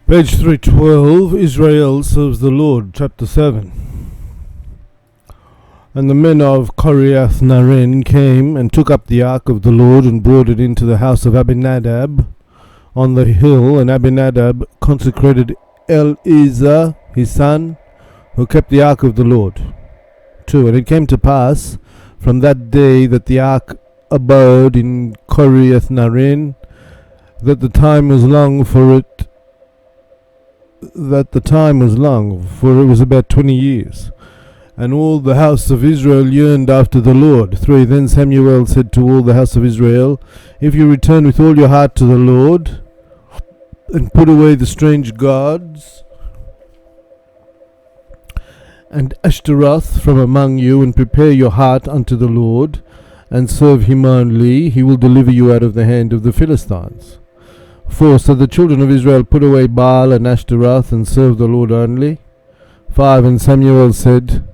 Page 312, Israel serves the Lord, chapter 7. And the men of Kiriath Narin came and took up the ark of the Lord and brought it into the house of Abinadab on the hill, and Abinadab consecrated Eleazar his son, who kept the ark of the Lord. 2. And it came to pass from that day that the ark abode in Kiriath Narin, that the time was long, for it was about 20 years. And all the house of Israel yearned after the Lord. 3. Then Samuel said to all the house of Israel, if you return with all your heart to the Lord, and put away the strange gods and Ashtaroth from among you, and prepare your heart unto the Lord, and serve him only, he will deliver you out of the hand of the Philistines. 4. So the children of Israel put away Baal and Ashtaroth, and served the Lord only. 5. And Samuel said,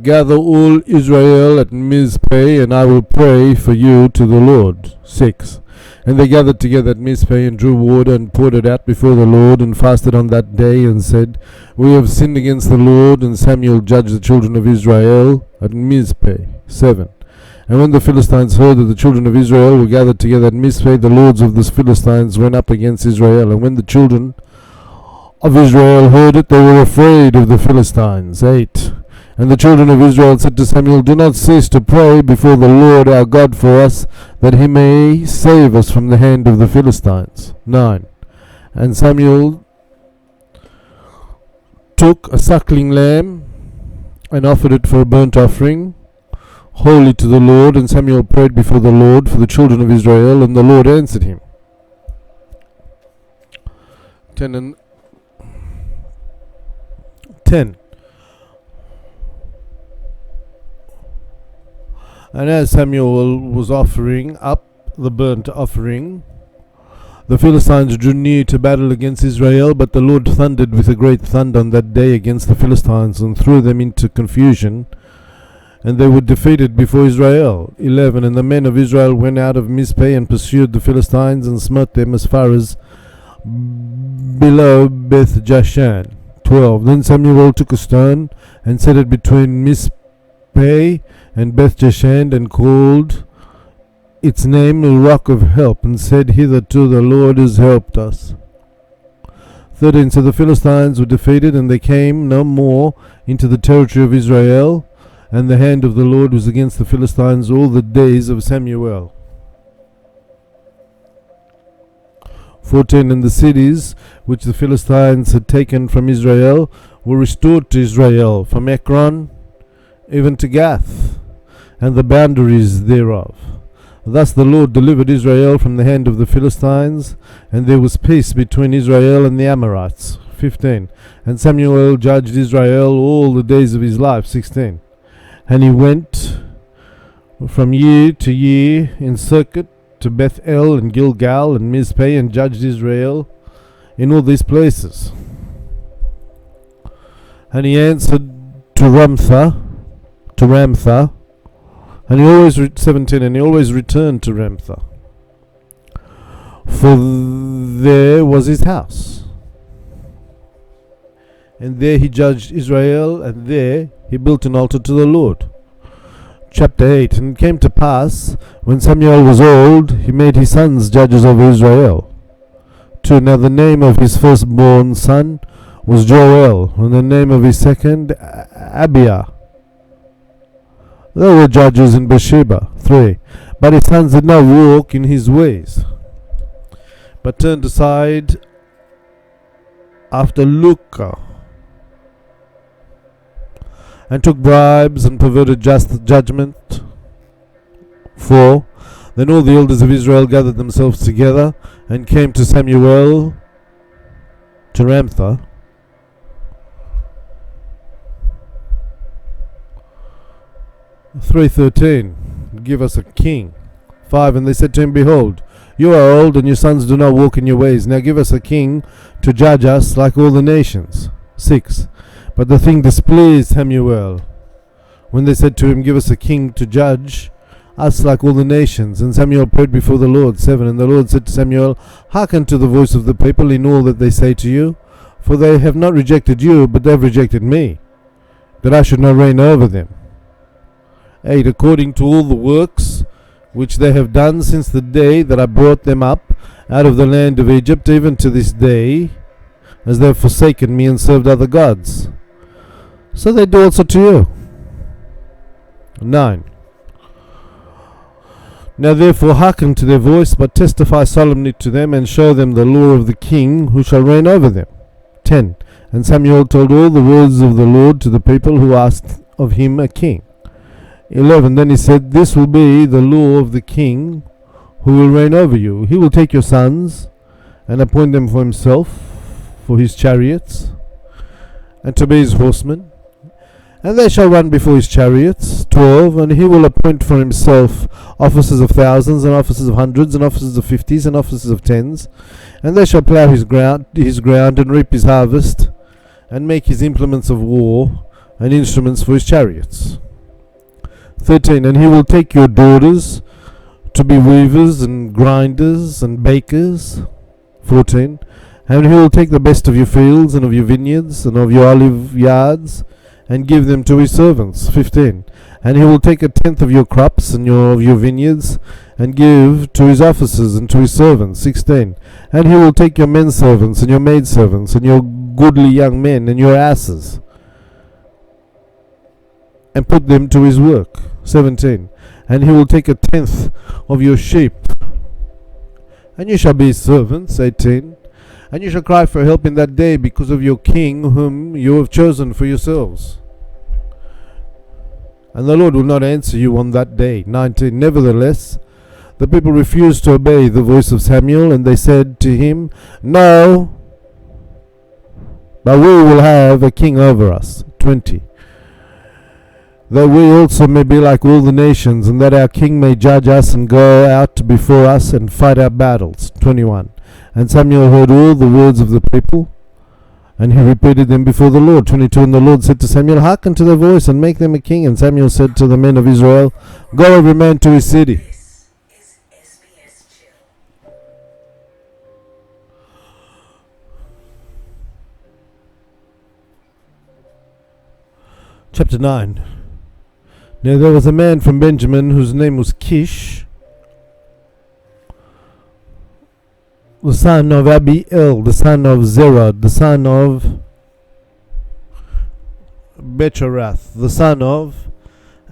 gather all Israel at Mizpeh, and I will pray for you to the Lord. 6. And they gathered together at Mizpeh, and drew water, and poured it out before the Lord, and fasted on that day, and said, we have sinned against the Lord. And Samuel judged the children of Israel at Mizpeh. 7. And when the Philistines heard that the children of Israel were gathered together at Mizpeh, the lords of the Philistines went up against Israel. And when the children of Israel heard it, they were afraid of the Philistines. 8. And the children of Israel said to Samuel, do not cease to pray before the Lord our God for us, that he may save us from the hand of the Philistines. 9. And Samuel took a suckling lamb and offered it for a burnt offering, holy to the Lord. And Samuel prayed before the Lord for the children of Israel, and the Lord answered him. 10. And as Samuel was offering up the burnt offering, the Philistines drew near to battle against Israel, but the Lord thundered with a great thunder on that day against the Philistines, and threw them into confusion, and they were defeated before Israel. 11. And the men of Israel went out of Mizpeh, and pursued the Philistines, and smote them as far as below Beth Jashan. 12. Then Samuel took a stone, and set it between Mizpeh and Beth Jashan, and called its name a rock of help, and said, hitherto the Lord has helped us. 13. So the Philistines were defeated, and they came no more into the territory of Israel, and the hand of the Lord was against the Philistines all the days of Samuel. 14. And the cities which the Philistines had taken from Israel were restored to Israel, from Ekron even to Gath, and the boundaries thereof. Thus the Lord delivered Israel from the hand of the Philistines, and there was peace between Israel and the Amorites. 15. And Samuel judged Israel all the days of his life. 16. And he went from year to year in circuit to Bethel and Gilgal and Mizpeh, and judged Israel in all these places. And he answered to Ramtha, and he always 17. And he always returned to Ramtha, for there was his house, and there he judged Israel, and there he built an altar to the Lord. Chapter 8. And it came to pass, when Samuel was old, he made his sons judges over Israel. 2. Now the name of his firstborn son was Joel, and the name of his second Abiah. They were judges in Beersheba. 3. But his sons did not walk in his ways, but turned aside after lucre, and took bribes, and perverted just judgment. 4. Then all the elders of Israel gathered themselves together, and came to Samuel to Ramtha. 3:13. Give us a king. 5. And they said to him, behold, you are old, and your sons do not walk in your ways. Now give us a king to judge us like all the nations. 6. But the thing displeased Samuel, when they said to him, give us a king to judge us like all the nations. And Samuel prayed before the Lord. 7. And the Lord said to Samuel, hearken to the voice of the people in all that they say to you, for they have not rejected you, but they have rejected me, that I should not reign over them. 8. According to all the works which they have done since the day that I brought them up out of the land of Egypt, even to this day, as they have forsaken me and served other gods, so they do also to you. 9. Now therefore hearken to their voice, but testify solemnly to them, and show them the law of the king who shall reign over them. 10. And Samuel told all the words of the Lord to the people who asked of him a king. 11. Then he said, this will be the law of the king who will reign over you. He will take your sons and appoint them for himself, for his chariots, and to be his horsemen, and they shall run before his chariots. 12. And he will appoint for himself officers of thousands, and officers of hundreds, and officers of fifties, and officers of tens, and they shall plough his ground, and reap his harvest, and make his implements of war, and instruments for his chariots. 13. And he will take your daughters to be weavers, and grinders, and bakers. 14. And he will take the best of your fields, and of your vineyards, and of your olive yards, and give them to his servants. 15. And he will take 1/10 of your crops and of your vineyards, and give to his officers and to his servants. 16. And he will take your men servants and your maid servants, and your goodly young men and your asses, and put them to his work. 17. And he will take 1/10 of your sheep, and you shall be his servants. 18. And you shall cry for help in that day because of your king whom you have chosen for yourselves. And the Lord will not answer you on that day. 19. Nevertheless, the people refused to obey the voice of Samuel, and they said to him, no, but we will have a king over us. 20. That we also may be like all the nations, and that our king may judge us and go out before us and fight our battles. 21. And Samuel heard all the words of the people, and he repeated them before the Lord. 22. And the Lord said to Samuel, hearken to their voice, and make them a king. And Samuel said to the men of Israel, go every man to his city. Chapter 9. Now there was a man from Benjamin whose name was Kish, the son of Abiel, the son of Zerah, the son of Becharath, the son of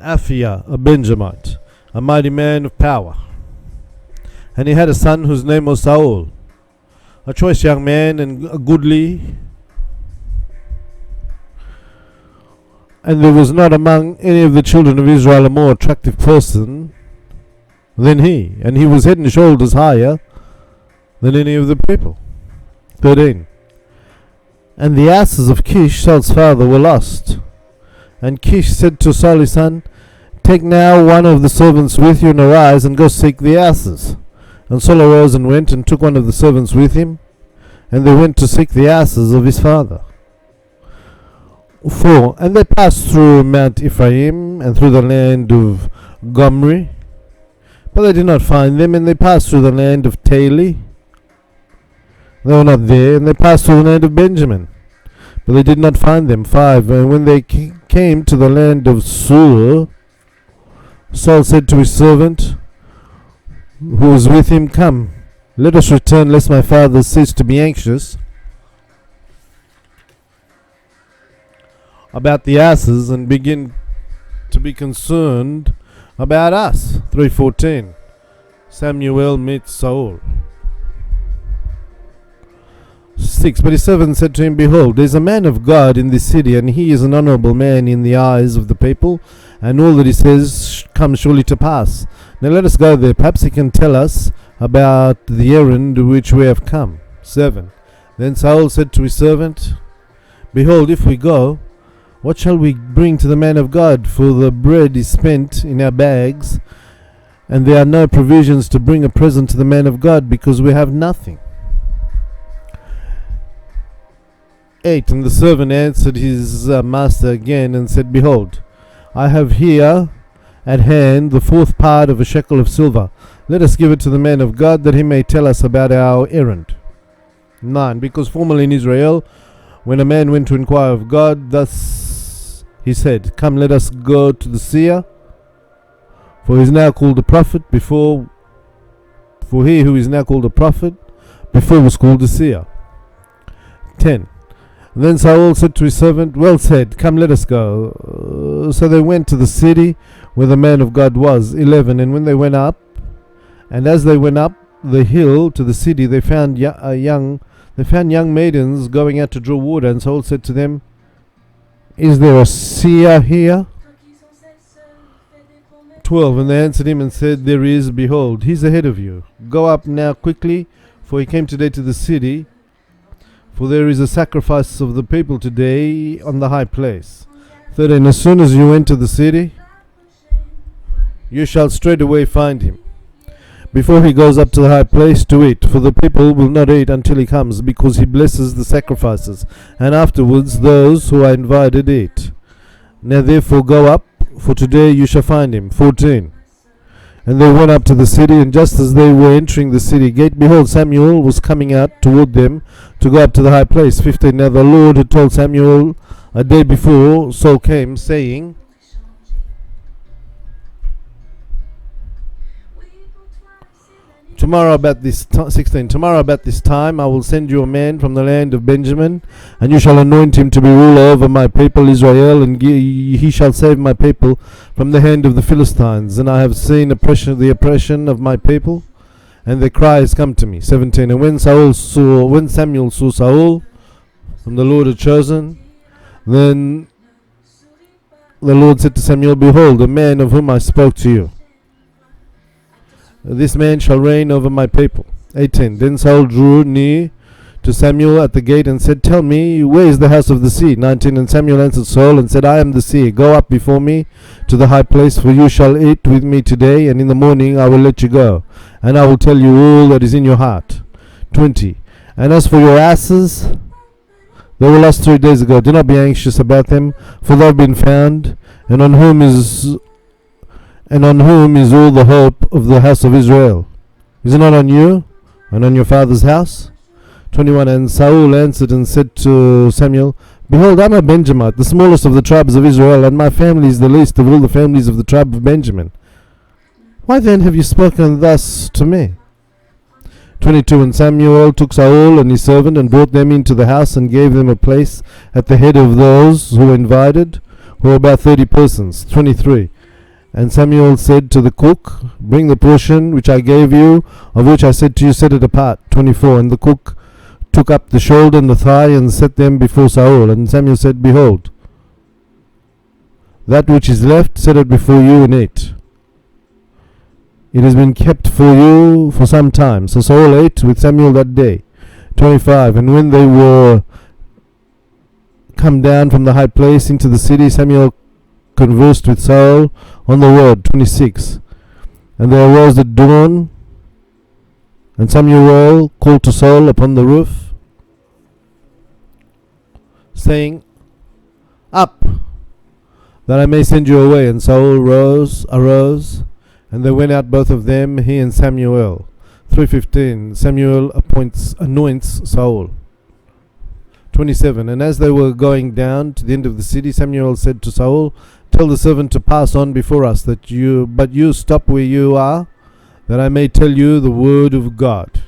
Aphiah, a Benjamite, a mighty man of power. And he had a son whose name was Saul, a choice young man and a goodly. And there was not among any of the children of Israel a more attractive person than he, and he was head and shoulders higher than any of the people. 13. And the asses of Kish, Saul's father, were lost. And Kish said to Saul his son, take now one of the servants with you, and arise, and go seek the asses. And Saul arose and went, and took one of the servants with him, and they went to seek the asses of his father. 4. And they passed through Mount Ephraim, and through the land of Gomri, but they did not find them. And they passed through the land of Tali, they were not there. And they passed through the land of Benjamin, but they did not find them. 5. And when they came to the land of Sur, Saul said to his servant who was with him, come, let us return, lest my father cease to be anxious about the asses, and begin to be concerned about us. 3:14. Samuel meets Saul. 6. But his servant said to him, behold, there is a man of God in this city, and he is an honorable man in the eyes of the people, and all that he says comes surely to pass. Now let us go there. Perhaps he can tell us about the errand which we have come. 7. Then Saul said to his servant, behold, if we go, what shall we bring to the man of God? For the bread is spent in our bags, and there are no provisions to bring a present to the man of God, because we have nothing. 8. And the servant answered his master again, and said, behold, I have here at hand the fourth part of a shekel of silver. Let us give it to the man of God, that he may tell us about our errand. 9. Because formerly in Israel, when a man went to inquire of God, thus he said, Come, let us go to the seer, for he is now called a prophet, for he who is now called a prophet, before was called a seer. 10. Then Saul said to his servant, Well said, come, let us go. So they went to the city where the man of God was. 11. And when they went up, and as they went up the hill to the city, they found young maidens going out to draw water. And Saul said to them, Is there a seer here? 12. And they answered him and said, There is, behold, he's ahead of you. Go up now quickly, for he came today to the city. For there is a sacrifice of the people today on the high place. 13. As soon as you enter the city, you shall straightway find him, before he goes up to the high place to eat. For the people will not eat until he comes, because he blesses the sacrifices, and afterwards those who are invited eat. Now therefore go up, for today you shall find him. 14. And they went up to the city, and just as they were entering the city gate, behold, Samuel was coming out toward them to go up to the high place. 15. Now the Lord had told Samuel a day before Saul came, saying, Tomorrow about this 16. Tomorrow about this time I will send you a man from the land of Benjamin, and you shall anoint him to be ruler over my people Israel, and he shall save my people from the hand of the Philistines. And I have seen the oppression of my people, and their cry has come to me. 17. And when Samuel saw Saul, whom the Lord had chosen, then the Lord said to Samuel, Behold, the man of whom I spoke to you, this man shall reign over my people. 18. Then Saul drew near to Samuel at the gate and said, Tell me, where is the house of the seer? 19. And Samuel answered Saul and said, I am the seer. Go up before me to the high place, for you shall eat with me today, and in the morning I will let you go, and I will tell you all that is in your heart. 20. And as for your asses, they were lost 3 days ago. Do not be anxious about them, for they have been found, and on whom is all the hope of the house of Israel? Is it not on you and on your father's house? 21. And Saul answered and said to Samuel, Behold, I am a Benjamite, the smallest of the tribes of Israel, and my family is the least of all the families of the tribe of Benjamin. Why then have you spoken thus to me? 22. And Samuel took Saul and his servant and brought them into the house and gave them a place at the head of those who were invited, who were about 30 persons. 23. And Samuel said to the cook, Bring the portion which I gave you, of which I said to you, set it apart. 24. And the cook took up the shoulder and the thigh and set them before Saul. And Samuel said, Behold, that which is left, set it before you and eat. It has been kept for you for some time. So Saul ate with Samuel that day. 25. And when they were come down from the high place into the city, Samuel conversed with Saul on the road. 26. And they arose at dawn, and Samuel called to Saul upon the roof, saying, Up, that I may send you away. And Saul arose, and they went out both of them, he and Samuel. 3:15. Samuel anoints Saul. 27. And as they were going down to the end of the city, Samuel said to Saul, Tell the servant to pass on before us, but you stop where you are, that I may tell you the word of God.